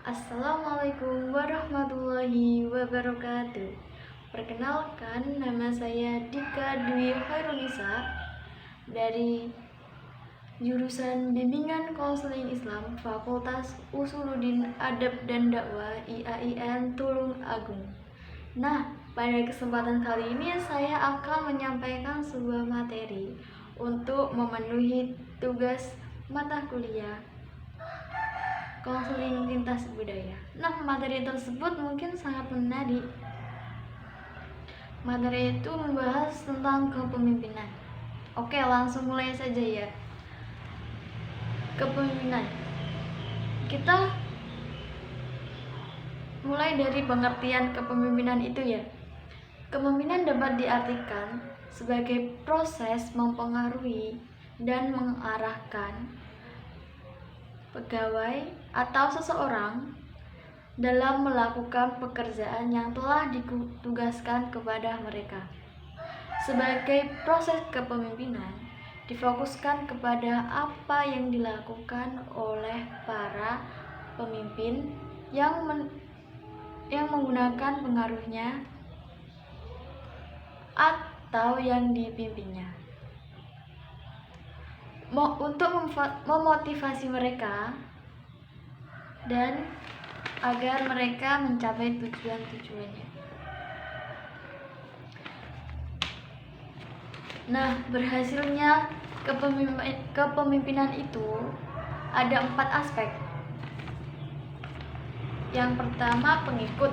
Assalamualaikum warahmatullahi wabarakatuh. Perkenalkan, nama saya Dika Dwi Khairunisa dari jurusan Bimbingan Konseling Islam Fakultas Usuluddin Adab dan Dakwah IAIN Tulung Agung. Nah, pada kesempatan kali ini saya akan menyampaikan sebuah materi untuk memenuhi tugas mata kuliah konseling lintas budaya. Nah, materi tersebut mungkin sangat menarik. Materi itu membahas tentang kepemimpinan. Oke, langsung mulai saja ya. Kepemimpinan. Kita mulai dari pengertian kepemimpinan itu ya. Kepemimpinan dapat diartikan sebagai proses mempengaruhi dan mengarahkan pegawai atau seseorang dalam melakukan pekerjaan yang telah ditugaskan kepada mereka. Sebagai proses kepemimpinan, difokuskan kepada apa yang dilakukan oleh para pemimpin yang menggunakan pengaruhnya atau yang dipimpinnya untuk memotivasi mereka dan agar mereka mencapai tujuan-tujuannya. Nah, berhasilnya kepemimpinan itu ada 4 aspek. Yang pertama, pengikut.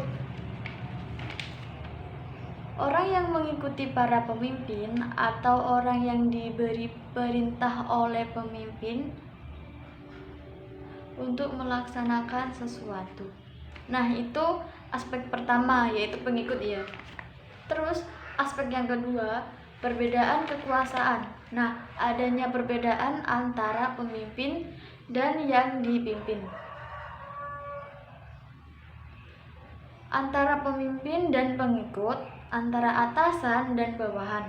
Orang yang mengikuti para pemimpin atau orang yang diberi perintah oleh pemimpin untuk melaksanakan sesuatu. Nah, itu aspek pertama, yaitu pengikut ya. Terus aspek yang kedua, perbedaan kekuasaan. Nah, adanya perbedaan antara pemimpin dan yang dipimpin, antara pemimpin dan pengikut, antara atasan dan bawahan.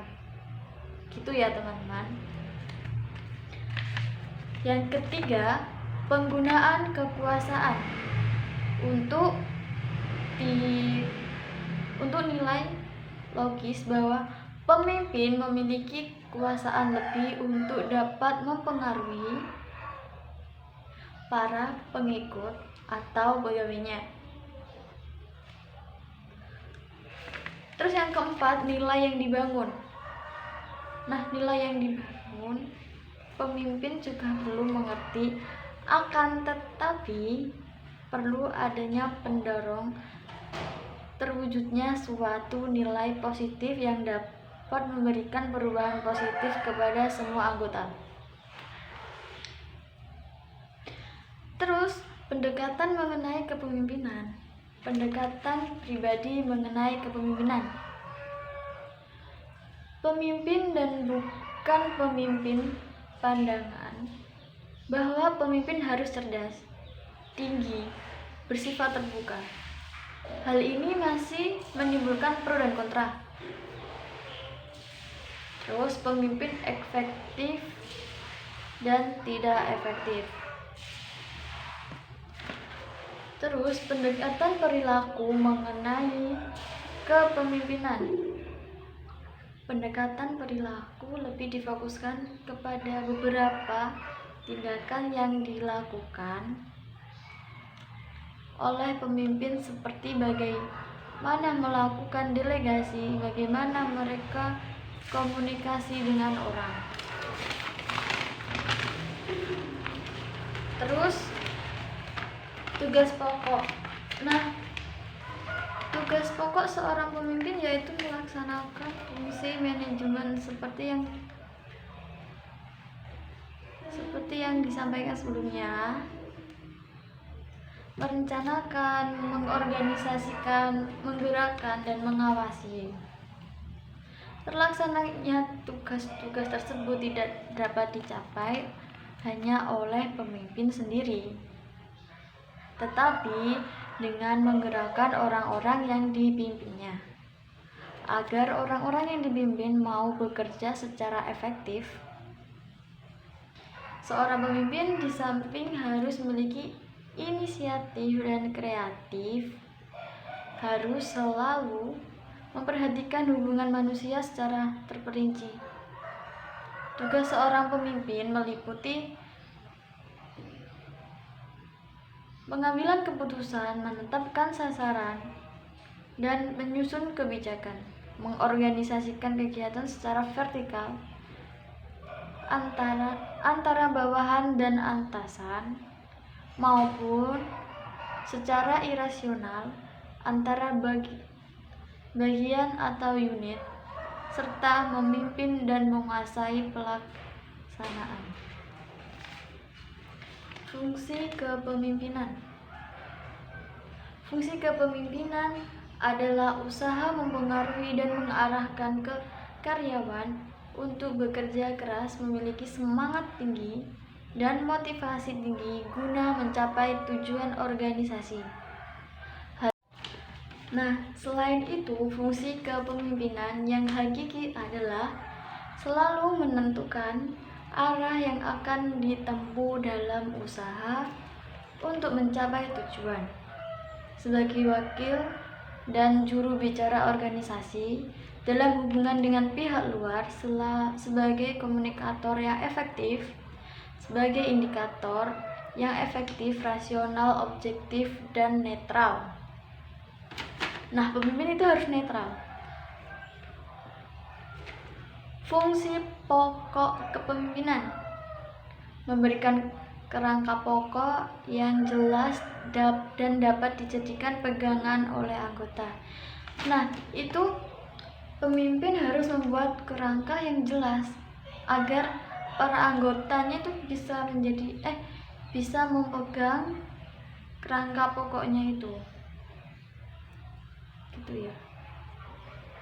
Gitu ya teman-teman. Yang ketiga, penggunaan kekuasaan untuk nilai logis bahwa pemimpin memiliki kekuasaan lebih untuk dapat mempengaruhi para pengikut atau pegawainya. Terus yang keempat, nilai yang dibangun. Nah, nilai yang dibangun pemimpin juga perlu mengerti, akan tetapi perlu adanya pendorong terwujudnya suatu nilai positif yang dapat memberikan perubahan positif kepada semua anggota. Terus, pendekatan mengenai kepemimpinan. Pendekatan pribadi mengenai kepemimpinan. Pemimpin dan bukan pemimpin pandangan bahwa pemimpin harus cerdas, tinggi, bersifat terbuka. Hal ini masih menimbulkan pro dan kontra. Terus, pemimpin efektif dan tidak efektif. Terus, pendekatan perilaku mengenai kepemimpinan. Pendekatan perilaku lebih difokuskan kepada beberapa tindakan yang dilakukan oleh pemimpin, seperti bagaimana melakukan delegasi, bagaimana mereka komunikasi dengan orang. Terus, tugas pokok. Nah, tugas pokok seorang pemimpin yaitu melaksanakan fungsi manajemen seperti yang disampaikan sebelumnya, merencanakan, mengorganisasikan, menggerakkan, dan mengawasi. Terlaksananya tugas-tugas tersebut tidak dapat dicapai hanya oleh pemimpin sendiri, tetapi dengan menggerakkan orang-orang yang dipimpinnya. Agar orang-orang yang dipimpin mau bekerja secara efektif, seorang pemimpin di samping harus memiliki inisiatif, dan kreatif harus selalu memperhatikan hubungan manusia secara terperinci. Tugas seorang pemimpin meliputi pengambilan keputusan, menetapkan sasaran, dan menyusun kebijakan, mengorganisasikan kegiatan secara vertikal antara bawahan dan atasan, maupun secara irasional antara bagian atau unit, serta memimpin dan menguasai pelaksanaan. Fungsi kepemimpinan. Fungsi kepemimpinan adalah usaha mempengaruhi dan mengarahkan ke karyawan untuk bekerja keras, memiliki semangat tinggi dan motivasi tinggi guna mencapai tujuan organisasi. Nah, selain itu, fungsi kepemimpinan yang hakiki adalah selalu menentukan arah yang akan ditempuh dalam usaha untuk mencapai tujuan. Sebagai wakil dan juru bicara organisasi dalam hubungan dengan pihak luar, sebagai komunikator yang efektif, sebagai indikator yang efektif, rasional, objektif, dan netral. Nah, pemimpin itu harus netral. Fungsi pokok kepemimpinan: memberikan kerangka pokok yang jelas dan dapat dijadikan pegangan oleh anggota. Nah, itu pemimpin harus membuat kerangka yang jelas agar para anggotanya itu bisa memegang kerangka pokoknya itu. Gitu ya.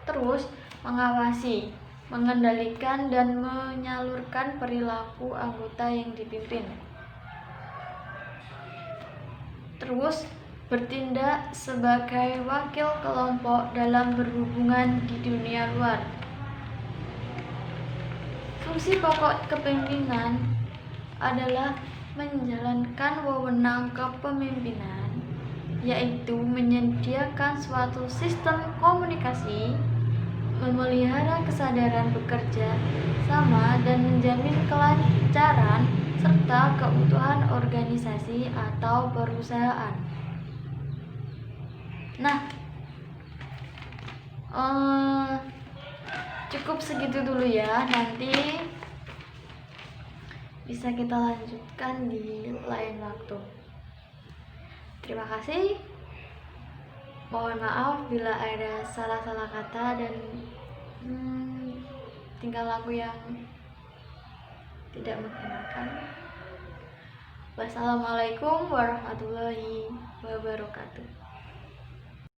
Terus mengawasi, mengendalikan, dan menyalurkan perilaku anggota yang dipimpin. Terus bertindak sebagai wakil kelompok dalam berhubungan di dunia luar. Fungsi pokok kepemimpinan adalah menjalankan wewenang kepemimpinan, yaitu menyediakan suatu sistem komunikasi, memelihara kesadaran bekerja sama, dan menjamin kelancaran serta keutuhan organisasi atau perusahaan. Nah, cukup segitu dulu ya. Nanti bisa kita lanjutkan di lain waktu. Terima kasih. Mohon maaf bila ada salah-salah kata dan tingkah laku yang tidak mengenakan. Wassalamualaikum warahmatullahi wabarakatuh.